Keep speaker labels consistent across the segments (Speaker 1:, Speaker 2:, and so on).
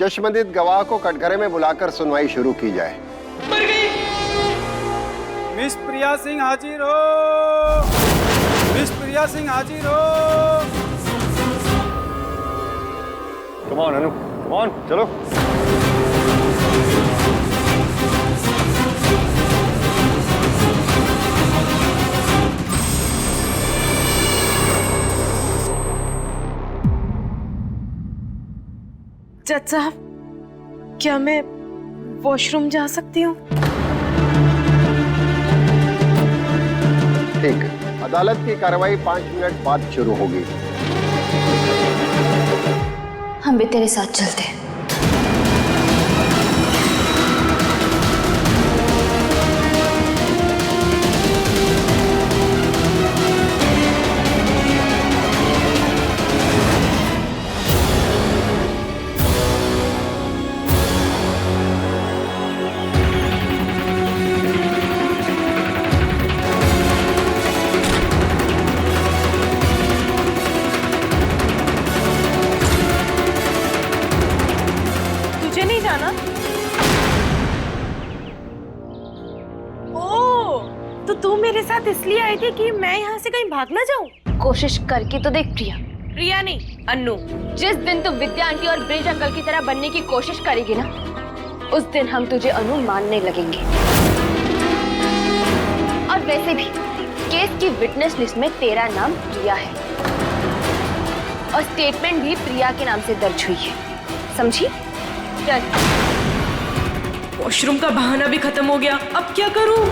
Speaker 1: चश्मदीद गवाह को कटघरे में बुलाकर सुनवाई शुरू की जाए।
Speaker 2: मिस प्रिया सिंह हाजिर हो। मिस प्रिया सिंह हाजिर हो।
Speaker 3: Come on Anu, come on, चलो।
Speaker 4: जज साहब, क्या मैं वॉशरूम जा सकती हूँ?
Speaker 1: ठीक है, अदालत की कार्रवाई 5 मिनट बाद शुरू होगी।
Speaker 5: हम भी तेरे साथ चलते हैं।
Speaker 4: मेरे साथ इसलिए आई थी कि मैं यहाँ से कहीं भाग ना जाऊँ।
Speaker 5: कोशिश करके तो देख प्रिया।
Speaker 4: प्रिया नहीं, अन्नू।
Speaker 5: जिस दिन तू विद्या आंटी और ब्रिज अंकल की तरह बनने की कोशिश करेगी ना, उस दिन हम तुझे अनु मानने लगेंगे। और वैसे भी केस की विटनेस लिस्ट में तेरा नाम प्रिया है और स्टेटमेंट भी प्रिया के नाम से दर्ज हुई है, समझी? चल।
Speaker 4: वॉशरूम का बहाना भी खत्म हो गया, अब क्या करूं?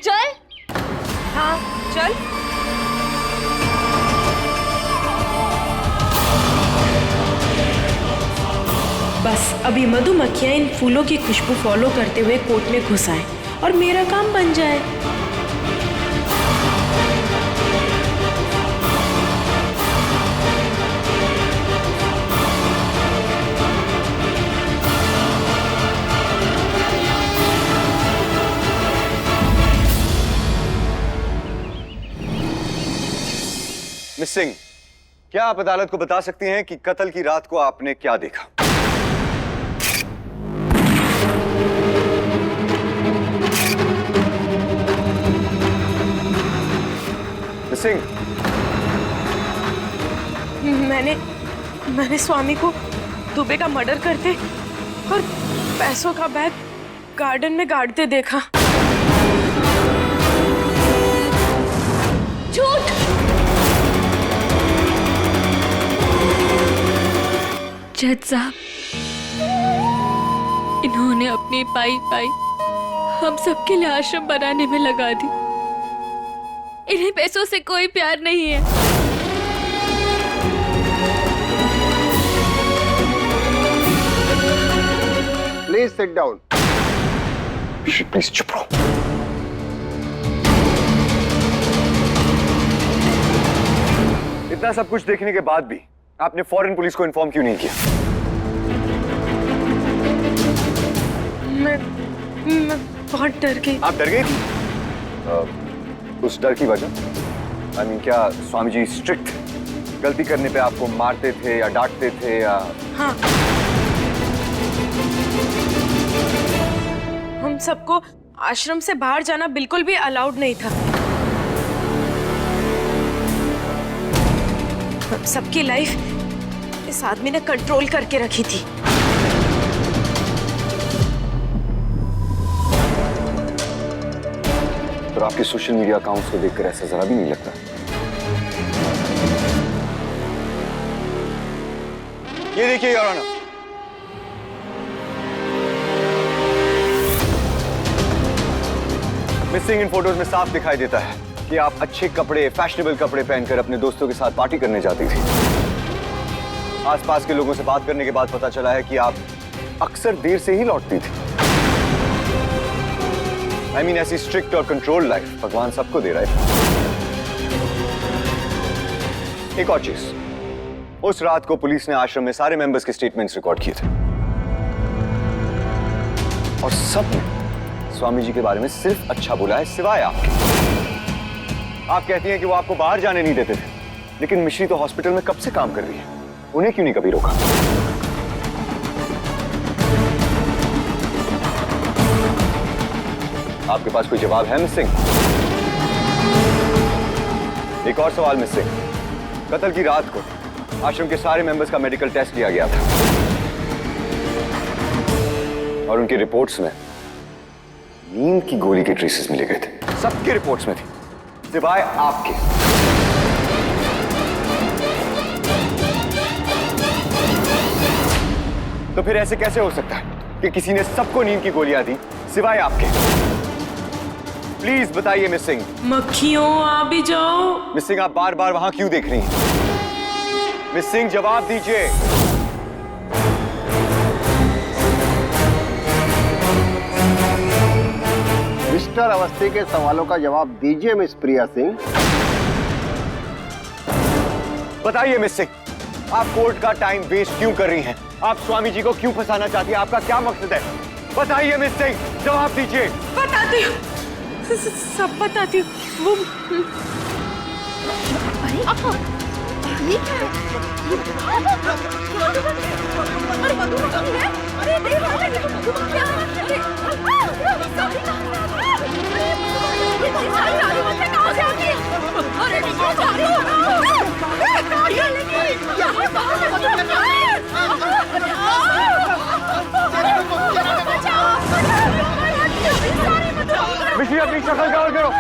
Speaker 5: चल।
Speaker 4: हाँ चल। बस अभी मधुमक्खियां इन फूलों की खुशबू फॉलो करते हुए कोर्ट में घुस आए और मेरा काम बन जाए।
Speaker 3: मिस सिंह, क्या आप अदालत को बता सकती हैं कि कत्ल की रात को आपने क्या देखा? मिस सिंह,
Speaker 4: मैंने स्वामी को दुबे का मर्डर करते और पैसों का बैग गार्डन में गाड़ते देखा।
Speaker 5: झूठ।
Speaker 6: जज साहब, इन्होंने अपनी पाई पाई हम सबके लिए आश्रम बनाने में लगा दी। इन्हें पैसों से कोई प्यार नहीं है।
Speaker 1: Please sit down.
Speaker 3: प्लीज चुप रहो। इतना सब कुछ देखने के बाद भी आपने फॉरेन पुलिस को इन्फॉर्म क्यों नहीं किया?
Speaker 4: मैं बहुत डर गई।
Speaker 3: आप डर गई थी? उस डर की वजह आई मीन क्या स्वामी जी स्ट्रिक्ट थे? गलती करने पे आपको मारते थे या डांटते थे या?
Speaker 4: हाँ, हम सबको आश्रम से बाहर जाना बिल्कुल भी अलाउड नहीं था। सबकी लाइफ इस आदमी ने कंट्रोल करके रखी थी।
Speaker 3: तो आपके सोशल मीडिया अकाउंट्स को देखकर ऐसा जरा भी नहीं लगता? ये देखिए your honour, missing in photos में साफ दिखाई देता है कि आप अच्छे कपड़े, फैशनेबल कपड़े पहनकर अपने दोस्तों के साथ पार्टी करने जाती थी। आसपास के लोगों से बात करने के बाद पता चला है कि आप अक्सर देर से ही लौटती थी। I mean, ऐसी स्ट्रिक्ट और कंट्रोल लाइफ भगवान सबको दे रहा है। एक और चीज, उस रात को पुलिस ने आश्रम में सारे मेंबर्स के स्टेटमेंट्स रिकॉर्ड किए थे और स्वामी जी के बारे में सिर्फ अच्छा बोला है, सिवाय आपके। आप कहती हैं कि वो आपको बाहर जाने नहीं देते थे, लेकिन मिश्री तो हॉस्पिटल में कब से काम कर रही है, उन्हें क्यों नहीं कभी रोका? आपके पास कोई जवाब है मिस सिंह? एक और सवाल मिस सिंह, कत्ल की रात को आश्रम के सारे मेंबर्स का मेडिकल टेस्ट लिया गया था और उनकी रिपोर्ट्स में नींद की गोली के ट्रेसेस मिले गए थे। सबकी रिपोर्ट्स में थी, सिवाय आपके। तो फिर ऐसे कैसे हो सकता है कि किसी ने सबको नींद की गोलियां दी सिवाय आपके? प्लीज बताइए मिस सिंह।
Speaker 4: मक्खियों आ भी जाओ।
Speaker 3: मिस सिंह, आप बार बार वहां क्यों देख रही हैं? मिस सिंह, जवाब दीजिए।
Speaker 1: मिस्टर अवस्थी के सवालों का जवाब दीजिए मिस प्रिया सिंह।
Speaker 3: बताइए मिस सिंह, आप कोर्ट का टाइम वेस्ट क्यों कर रही हैं? आप स्वामी जी को क्यों फंसाना चाहती हैं? आपका क्या मकसद है? बताइए मिस सिंह, जवाब दीजिए।
Speaker 4: बताती हूँ, सब बताती हूँ। वो
Speaker 5: ये क्या है? अरे मधुमक्खी है? अरे देख क्या है? कहाँ से आती है? अरे नीचे जा रही हो ना?
Speaker 3: मिश्री, अपनी शक्ल कवर करो।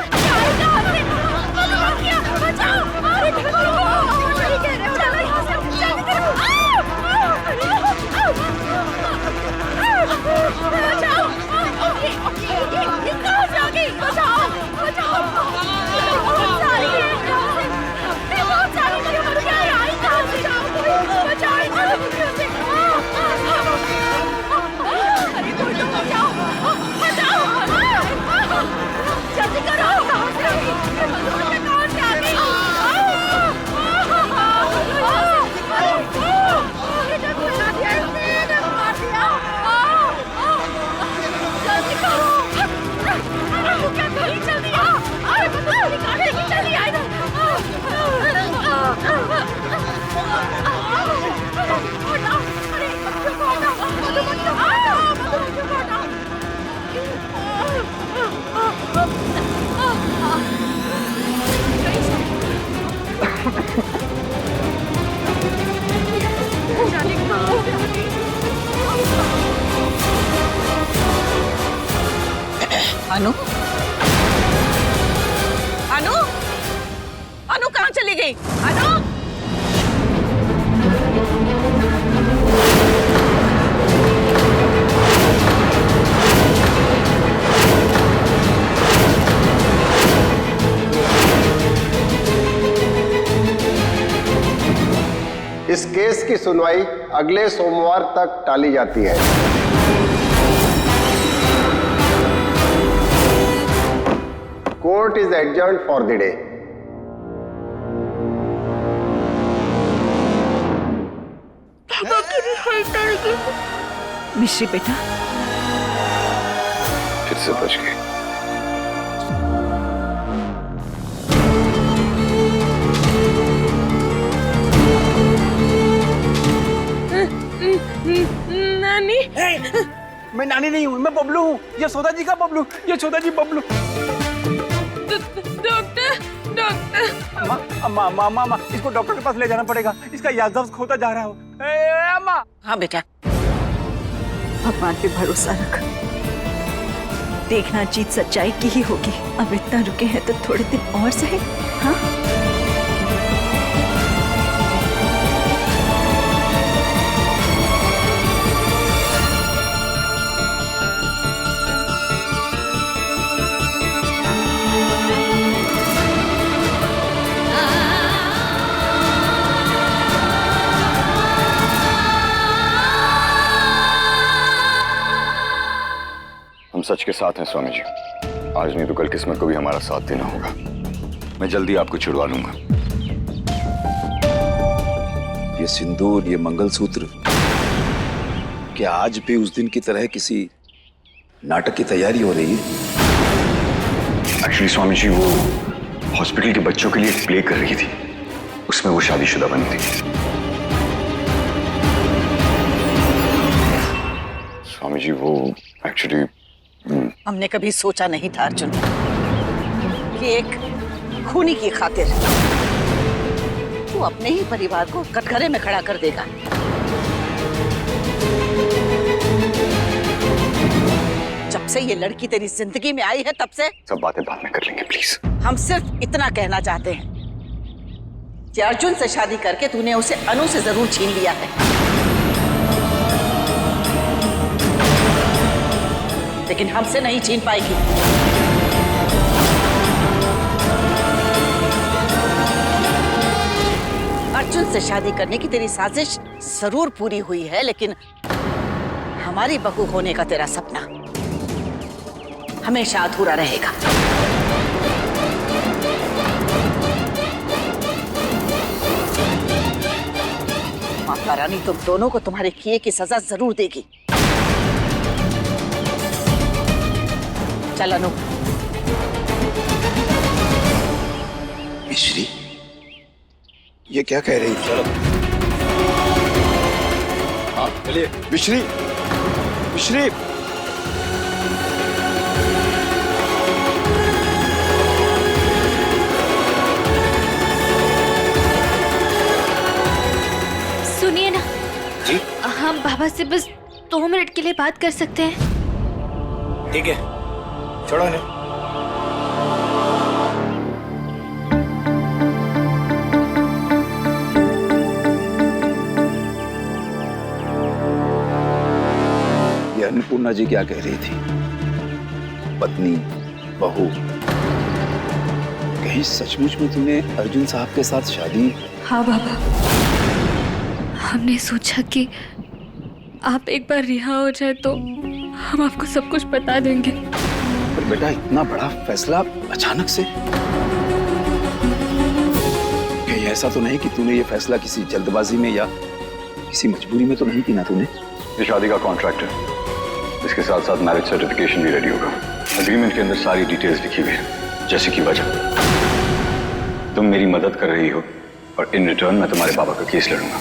Speaker 7: अनु, अनु, अनु कहाँ चली गई? अनु,
Speaker 1: इस केस की सुनवाई अगले सोमवार तक टाली जाती है। Court is adjourned for the day.
Speaker 7: मिश्री बेटा,
Speaker 3: फिर से बच गई।
Speaker 4: नानी,
Speaker 2: मैं नानी नहीं हूँ, मैं बबलू हूँ। ये सौदा जी का बबलू, ये सौदा जी बबलू।
Speaker 4: Doctor, doctor.
Speaker 2: अम्मा, अम्मा, अम्मा, अम्मा, इसको डॉक्टर के पास ले जाना पड़ेगा। इसका याददाश्त खोता जा रहा है। अम्मा।
Speaker 7: हाँ बेटा, भगवान पे भरोसा रख, देखना जीत सच्चाई की ही होगी। अब इतना रुके हैं तो थोड़े दिन और सहे। हाँ,
Speaker 3: हम सच के साथ हैं स्वामी जी। आज नहीं तो कल किस्मत को भी हमारा साथ देना होगा। मैं जल्दी आपको छुड़वा लूंगा।
Speaker 8: ये सिंदूर, ये मंगलसूत्र, क्या आज भी उस दिन की तरह किसी नाटक की तैयारी हो रही है।
Speaker 3: एक्चुअली स्वामी जी वो हॉस्पिटल के बच्चों के लिए एक प्ले कर रही थी, उसमें वो शादीशुदा बनी थी। स्वामी जी वो एक्चुअली
Speaker 9: हमने कभी सोचा नहीं था अर्जुन कि एक खूनी की खातिर तू अपने ही परिवार को कटघरे में खड़ा कर देगा। जब से ये लड़की तेरी जिंदगी में आई है तब से
Speaker 3: सब बातें बाद में कर लेंगे प्लीज।
Speaker 9: हम सिर्फ इतना कहना चाहते हैं कि अर्जुन से शादी करके तूने उसे अनु से जरूर छीन लिया है, लेकिन हमसे नहीं छीन पाएगी। अर्जुन से शादी करने की तेरी साजिश जरूर पूरी हुई है, लेकिन हमारी बहू होने का तेरा सपना हमेशा अधूरा रहेगा। माता रानी तुम दोनों को तुम्हारे किए की सजा जरूर देगी। चल अनु।
Speaker 8: मिश्री, ये क्या कह रही थी? हाँ चलिए। मिश्री, मिश्री,
Speaker 6: सुनिए ना
Speaker 8: जी?
Speaker 6: हम बाबा से बस 2 मिनट के लिए बात कर सकते हैं?
Speaker 8: ठीक है, छोड़ो इन्हें। ये अन्नपूर्णा जी क्या कह रही थी? पत्नी, बहू, कहीं सचमुच में तूने अर्जुन साहब के साथ शादी?
Speaker 6: हाँ बाबा, हमने सोचा कि आप एक बार रिहा हो जाए तो हम आपको सब कुछ बता देंगे।
Speaker 8: पर बेटा इतना बड़ा फैसला अचानक से? कहीं ऐसा तो नहीं कि तूने ये फैसला किसी जल्दबाजी में या किसी मजबूरी में तो नहीं की ना तूने?
Speaker 3: ये शादी का कॉन्ट्रैक्ट है, इसके साथ साथ मैरिज सर्टिफिकेशन भी रेडी होगा। एग्रीमेंट के अंदर सारी डिटेल्स लिखी हुई है, जैसे कि वजह तुम मेरी मदद कर रही हो और इन रिटर्न मैं तुम्हारे बाबा का केस लड़ूंगा।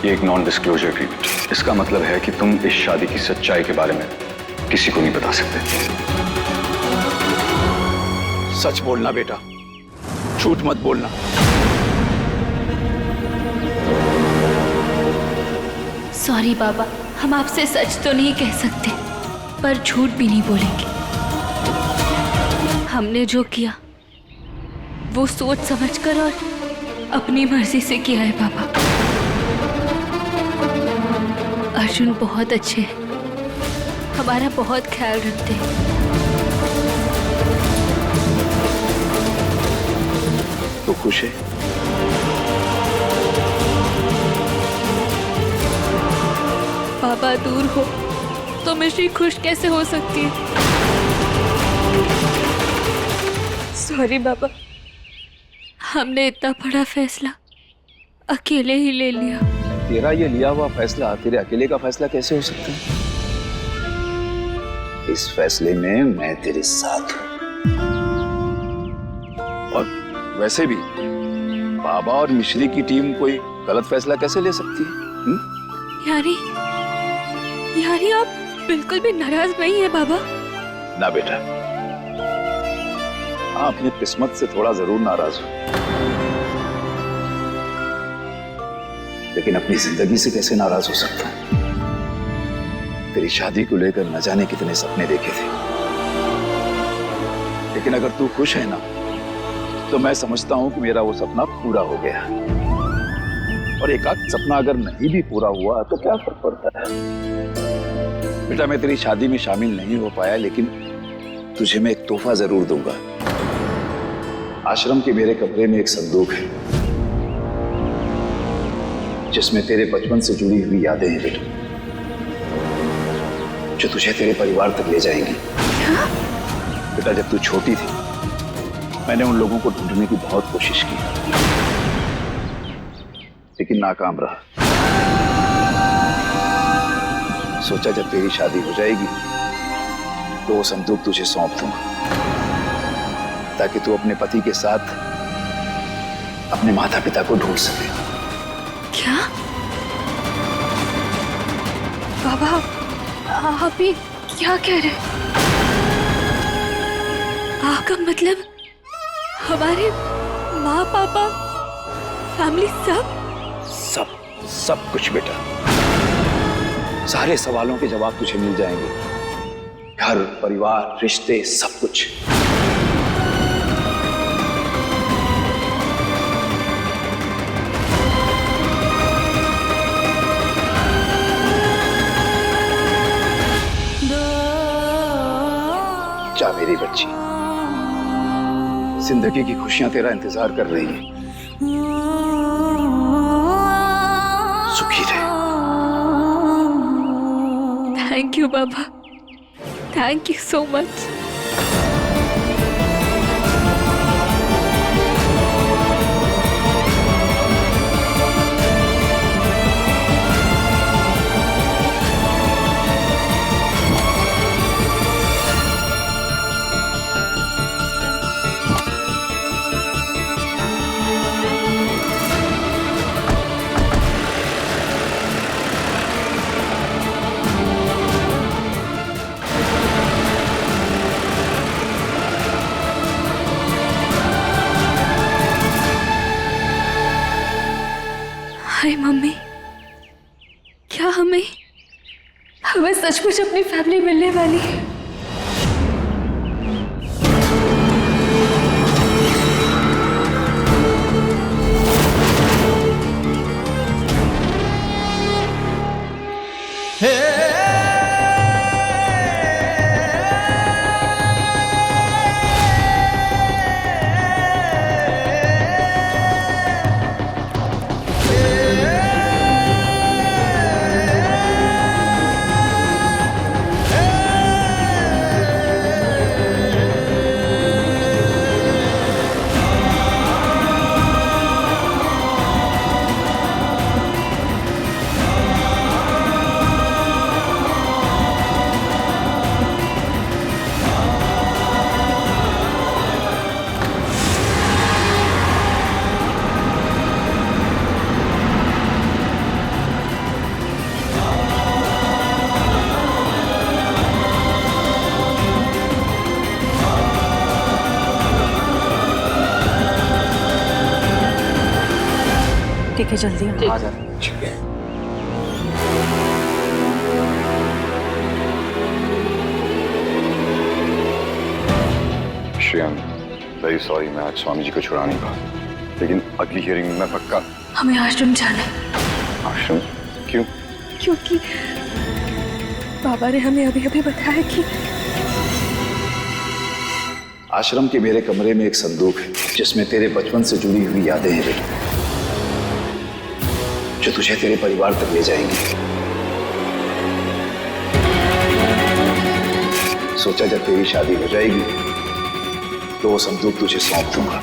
Speaker 3: ये एक नॉन डिस्क्लोजर एग्रीमेंट। इसका मतलब है कि तुम इस शादी की सच्चाई के बारे में किसी को नहीं बता सकते।
Speaker 8: सच बोलना बेटा, झूठ मत बोलना।
Speaker 6: सॉरी बाबा, हम आपसे सच तो नहीं कह सकते, पर झूठ भी नहीं बोलेंगे। हमने जो किया वो सोच समझकर और अपनी मर्जी से किया है बाबा। अर्जुन बहुत अच्छे हैं, हमारा बहुत ख्याल रखते हैं।
Speaker 8: तो खुश है?
Speaker 6: बाबा दूर हो तो मिश्री खुश कैसे हो सकती है? सॉरी बाबा, हमने इतना बड़ा फैसला अकेले ही ले लिया।
Speaker 8: तेरा ये लिया हुआ फैसला तेरे अकेले का फैसला कैसे हो सकता है? इस फैसले में मैं तेरे साथ हूं। और वैसे भी बाबा और मिश्री की टीम कोई गलत फैसला कैसे ले सकती है?
Speaker 6: यानी आप बिल्कुल भी नाराज नहीं है बाबा?
Speaker 8: ना बेटा, हाँ अपनी किस्मत से थोड़ा जरूर नाराज हूं, लेकिन अपनी जिंदगी से कैसे नाराज हो सकता हूं? तेरी शादी को लेकर न जाने कितने सपने देखे थे, लेकिन अगर तू खुश है ना तो मैं समझता हूं कि मेरा वो सपना पूरा हो गया। और एक आध सपना अगर नहीं भी पूरा हुआ तो क्या फर्क पड़ता है? बेटा मैं तेरी शादी में शामिल नहीं हो पाया, लेकिन तुझे मैं एक तोहफा जरूर दूंगा। आश्रम के मेरे कमरे में एक संदूक है जिसमें तेरे बचपन से जुड़ी हुई यादें हैं बेटा, जो तुझे तेरे परिवार तक ले जाएंगी। बेटा जब तू छोटी थी मैंने उन लोगों को ढूंढने की बहुत कोशिश की, लेकिन नाकाम रहा। सोचा जब तेरी शादी हो जाएगी तो वो संदूक तुझे सौंप दूंगा ताकि तू अपने पति के साथ अपने माता पिता को ढूंढ सके।
Speaker 6: क्या बाबा, आप ये क्या कह रहे हैं? आपका मतलब हमारे माँ पापा फैमिली सब
Speaker 8: सब कुछ बेटा, सारे सवालों के जवाब तुझे मिल जाएंगे। घर, परिवार, रिश्ते, सब कुछ। जा मेरी बच्ची, जिंदगी की खुशियां तेरा इंतजार कर रही हैं। सुखी रहे।
Speaker 6: Thank you Baba, thank you so much. Hi mummy, क्या हमें सचमुच अपनी फैमिली मिलने वाली है?
Speaker 7: ठीक है, जल्दी
Speaker 3: आ जा। ठीक है। श्रेया, वेरी सॉरी, मैं आज स्वामी जी को छुड़ा नहीं पाया, लेकिन अगली हियरिंग में मैं पक्का।
Speaker 6: हमें आश्रम जाना है।
Speaker 3: आश्रम? क्यों?
Speaker 6: क्योंकि बाबा ने हमें अभी अभी बताया कि
Speaker 8: आश्रम के मेरे कमरे में एक संदूक है जिसमें तेरे बचपन से जुड़ी हुई यादें हैं बेटा, जो तुझे तेरे परिवार तक ले जाएंगी। सोचा जब तेरी शादी हो जाएगी तो वो संदूक तुझे सौंप दूंगा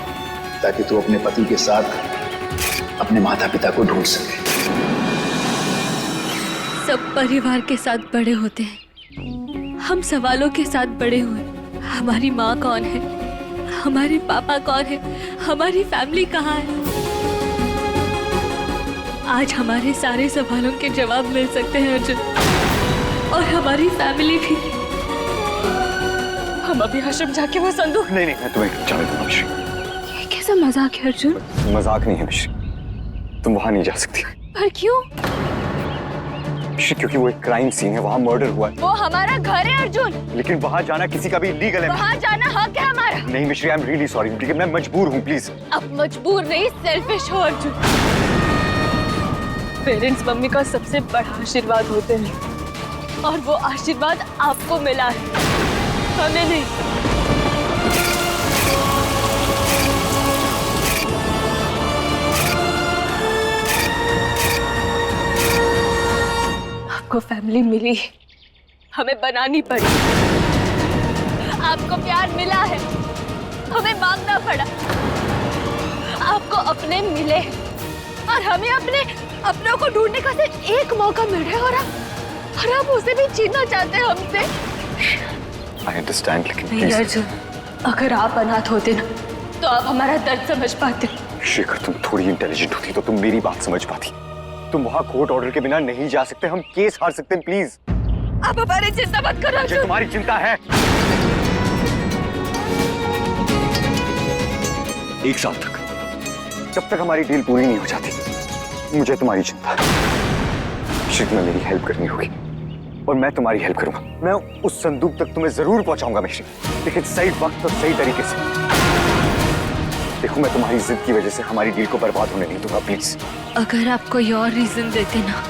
Speaker 8: ताकि तू अपने पति के साथ अपने माता पिता को ढूंढ सके।
Speaker 6: सब परिवार के साथ बड़े होते हैं, हम सवालों के साथ बड़े हुए। हमारी माँ कौन है, हमारे पापा कौन है, हमारी फैमिली कहाँ है? आज हमारे सारे सवालों के जवाब मिल सकते हैं अर्जुन, और हमारी फैमिली भी। हम अभी आश्रम जाके वो संदूक।
Speaker 3: नहीं, मैं तुम्हें जाने दूंगा मिश्री।
Speaker 6: ये कैसा मजाक है अर्जुन?
Speaker 3: मजाक नहीं है मिश्री, तुम वहां नहीं जा सकती।
Speaker 6: पर क्यों?
Speaker 3: मिश्री, क्योंकि वो एक क्राइम सीन है, वहां मर्डर हुआ है।
Speaker 5: वो हमारा घर है अर्जुन।
Speaker 3: लेकिन वहां जाना किसी का भी इलीगल है।
Speaker 5: वहां जाना हक है हमारा।
Speaker 3: नहीं मिश्री, आई एम रियली सॉरी, लेकिन मैं मजबूर हूँ, प्लीज।
Speaker 5: अब मजबूर नहीं, सेल्फिश हो अर्जुन। पेरेंट्स मम्मी का सबसे बड़ा आशीर्वाद होते हैं, और वो आशीर्वाद आपको मिला है, हमें नहीं। आपको फैमिली मिली, हमें बनानी पड़ी। आपको प्यार मिला है, हमें मांगना पड़ा। आपको अपने मिले, और हमें अपनों को ढूंढने का सिर्फ एक मौका मिल रहा है, और आप उसे भी छीनना चाहते हैं हमसे।
Speaker 3: आई अंडरस्टैंड, लेकिन
Speaker 6: नहीं
Speaker 3: प्लीज
Speaker 6: अर्जुन, अगर आप अनाथ होते ना तो आप हमारा दर्द समझ पाते।
Speaker 3: शेखर, तुम थोड़ी इंटेलिजेंट होती तो तुम मेरी बात समझ पाती। तुम वहां कोर्ट ऑर्डर के बिना नहीं जा सकते, हम केस हार सकते हैं। प्लीज
Speaker 6: आप हमारी चिंता मत करो
Speaker 3: मुझे
Speaker 6: अर्जुन।
Speaker 3: तुम्हारी चिंता है। 1 साल तक, जब तक हमारी डील पूरी नहीं हो जाती, मुझे तुम्हारी चिंता है। शिव में मेरी हेल्प करनी होगी और मैं तुम्हारी हेल्प करूंगा। मैं उस संदूक तक तुम्हें जरूर पहुंचाऊंगा मिश्री, लेकिन सही वक्त और सही तरीके से। देखो, मैं तुम्हारी जिद की वजह से हमारी डील को बर्बाद होने नहीं दूंगा, प्लीज।
Speaker 6: अगर आप कोई और रीजन देते ना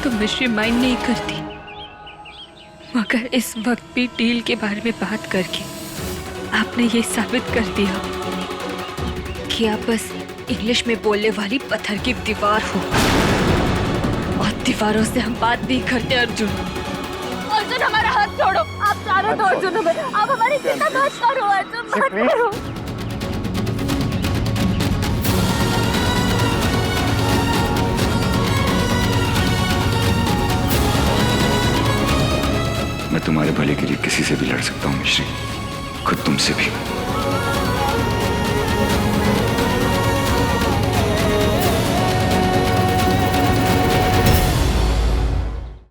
Speaker 6: तो मिश्री माइंड नहीं करती, मगर इस वक्त भी डील के बारे में बात करके आपने ये साबित कर दिया कि आप बस इंग्लिश में बोलने वाली पत्थर की दीवार हो, और दीवारों से हम बात नहीं करते। अर्जुन, अर्जुन हमारा हाथ छोड़ो। आप चारों तो अर्जुन हो गए, आप हमारी चिंता मत करो अर्जुन, मत करो।
Speaker 3: मैं तुम्हारे भले के लिए किसी से भी लड़ सकता हूँ मिश्री, खुद तुमसे भी।